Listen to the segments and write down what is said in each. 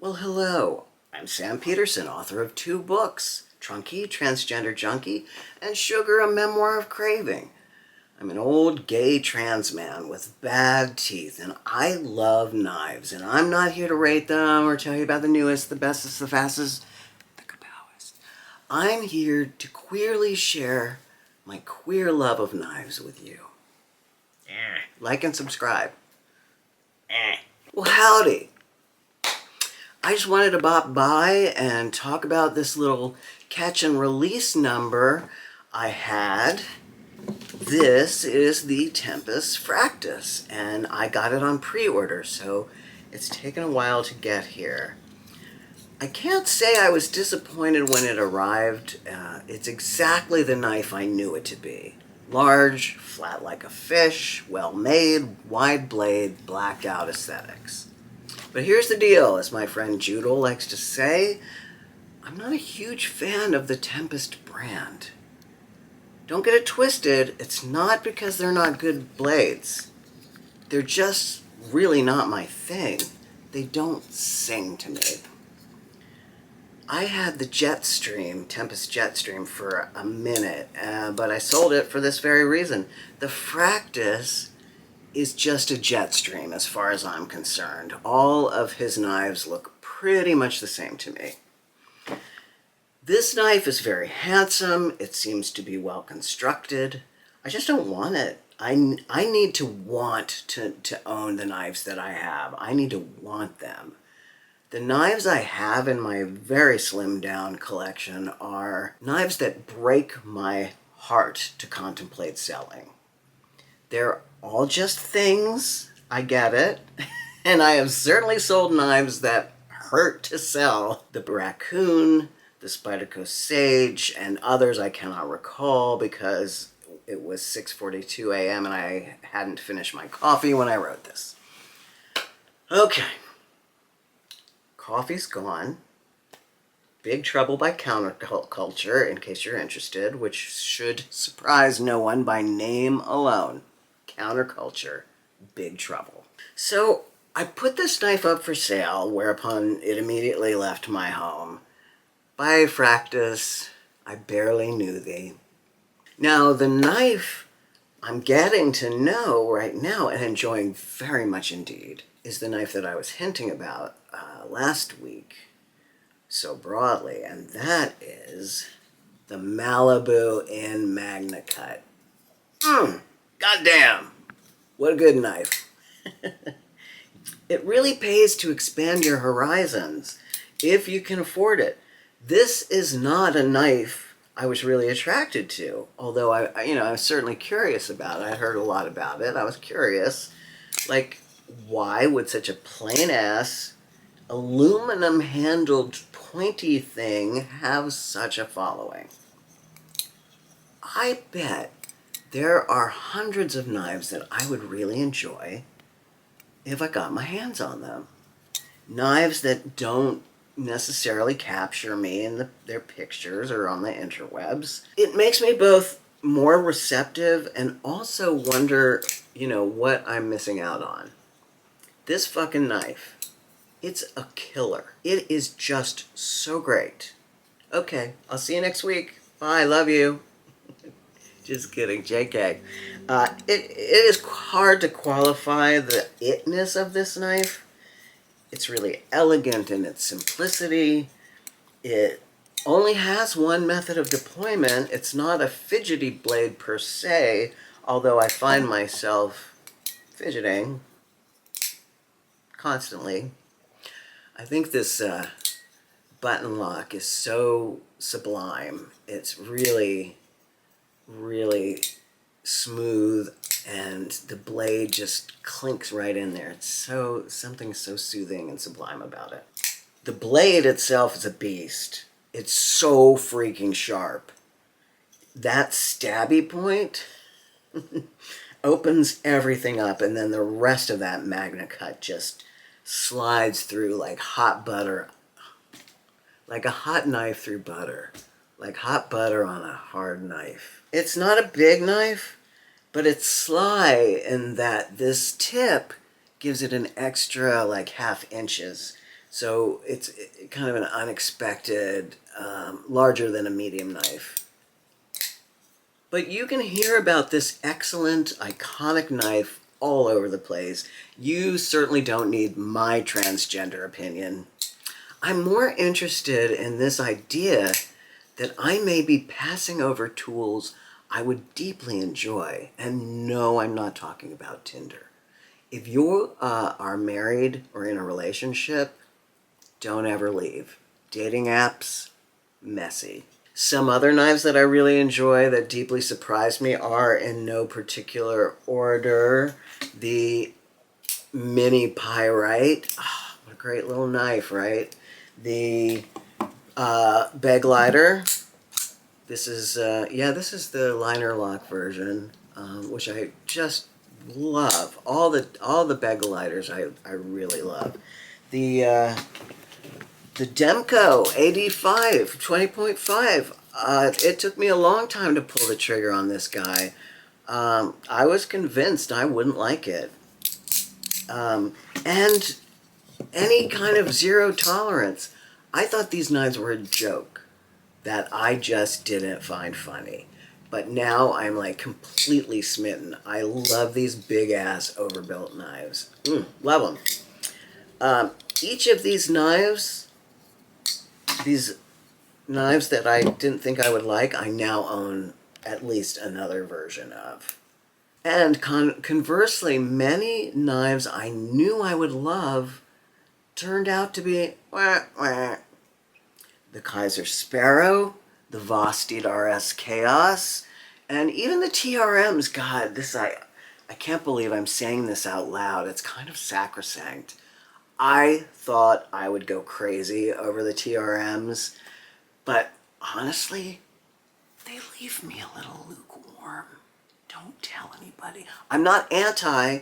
Well, hello. I'm Sam Peterson, author of 2 books, Trunky, Transgender Junkie, and Sugar, A Memoir of Craving. I'm an old gay trans man with bad teeth, and I love knives, and I'm not here to rate them or tell you about the newest, the bestest, the fastest, the kabowest. I'm here to queerly share my queer love of knives with you. Like and subscribe. Well, howdy. I just wanted to bop by and talk about this little catch and release number I had. This is the Tempest Fractus, and I got it on pre-order, so it's taken a while to get here. I can't say I was disappointed when it arrived. It's exactly the knife I knew it to be. Large, flat like a fish, well-made, wide blade, blacked out aesthetics. But here's the deal, as my friend Judel likes to say, I'm not a huge fan of the Tempest brand. Don't get it twisted, it's not because they're not good blades. They're just really not my thing. They don't sing to me. I had the Jetstream, Tempest Jetstream, for a minute, but I sold it for this very reason. The Fractus is just a Jetstream as far as I'm concerned. All of his knives look pretty much the same to me. This knife is very handsome. It seems to be well constructed. I just don't want it. I need to want to own the knives that I have. I need to want them. The knives I have in my very slimmed down collection are knives that break my heart to contemplate selling. They're all just things, I get it, and I have certainly sold knives that hurt to sell. The Raccoon, the Spyderco Sage, and others I cannot recall because it was 6:42 a.m. and I hadn't finished my coffee when I wrote this. Okay. Coffee's gone. Big Trouble by Counterculture, in case you're interested, which should surprise no one by name alone. Counterculture, Big Trouble. So I put this knife up for sale, whereupon it immediately left my home. By Fractus, I barely knew thee. Now, the knife I'm getting to know right now, and enjoying very much indeed, is the knife that I was hinting about last week so broadly, and that is the Malibu in Magna Cut. Goddamn! What a good knife. It really pays to expand your horizons if you can afford it. This is not a knife I was really attracted to, although I was certainly curious about it. I heard a lot about it. I was curious, like, why would such a plain-ass, aluminum-handled, pointy thing have such a following? I bet there are hundreds of knives that I would really enjoy if I got my hands on them. Knives that don't necessarily capture me in their pictures or on the interwebs. It makes me both more receptive and also wonder, what I'm missing out on. This fucking knife, it's a killer. It is just so great. Okay, I'll see you next week. Bye, love you. Just kidding, JK. It is hard to qualify the itness of this knife. It's really elegant in its simplicity. It only has one method of deployment. It's not a fidgety blade per se, although I find myself fidgeting constantly. I think this button lock is so sublime. It's really, really smooth, and the blade just clinks right in there. It's something so soothing and sublime about it. The blade itself is a beast. It's so freaking sharp. That stabby point opens everything up, and then the rest of that Magna Cut just slides through like hot butter, like a hot knife through butter, like hot butter on a hard knife. It's not a big knife, but it's sly in that this tip gives it an extra like 1/2 inches So it's kind of an unexpected, larger than a medium knife. But you can hear about this excellent, iconic knife all over the place. You certainly don't need my transgender opinion. I'm more interested in this idea that I may be passing over tools I would deeply enjoy. And no, I'm not talking about Tinder. If you are married or in a relationship, don't ever leave. Dating apps, messy. Some other knives that I really enjoy that deeply surprised me are, in no particular order, the mini Pyrite. Oh, what a great little knife, right? The Begleiter. This is the liner lock version, which I just love. All the Begleiters I really love. The Demco 85 20.5. It took me a long time to pull the trigger on this guy. I was convinced I wouldn't like it. And any kind of zero tolerance. I thought these knives were a joke that I just didn't find funny. But now I'm like completely smitten. I love these big ass overbuilt knives. Love them. Each of these knives that I didn't think I would like, I now own at least another version of. And conversely, many knives I knew I would love turned out to be wah, wah. The Kaiser Sparrow, the Vosteed RSKAOS, and even the TRMs. God, I can't believe I'm saying this out loud. It's kind of sacrosanct. I thought I would go crazy over the TRMs, but honestly, they leave me a little lukewarm. Don't tell anybody. I'm not anti.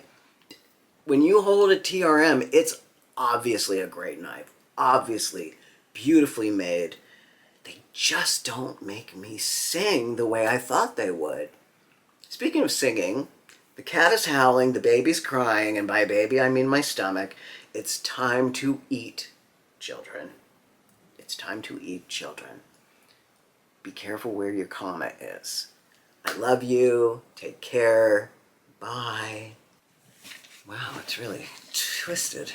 When you hold a TRM, it's obviously a great knife. Obviously, beautifully made. They just don't make me sing the way I thought they would. Speaking of singing, the cat is howling, the baby's crying, and by baby I mean my stomach. It's time to eat, children. It's time to eat, children. Be careful where your comma is. I love you. Take care. Bye. Wow, it's really twisted.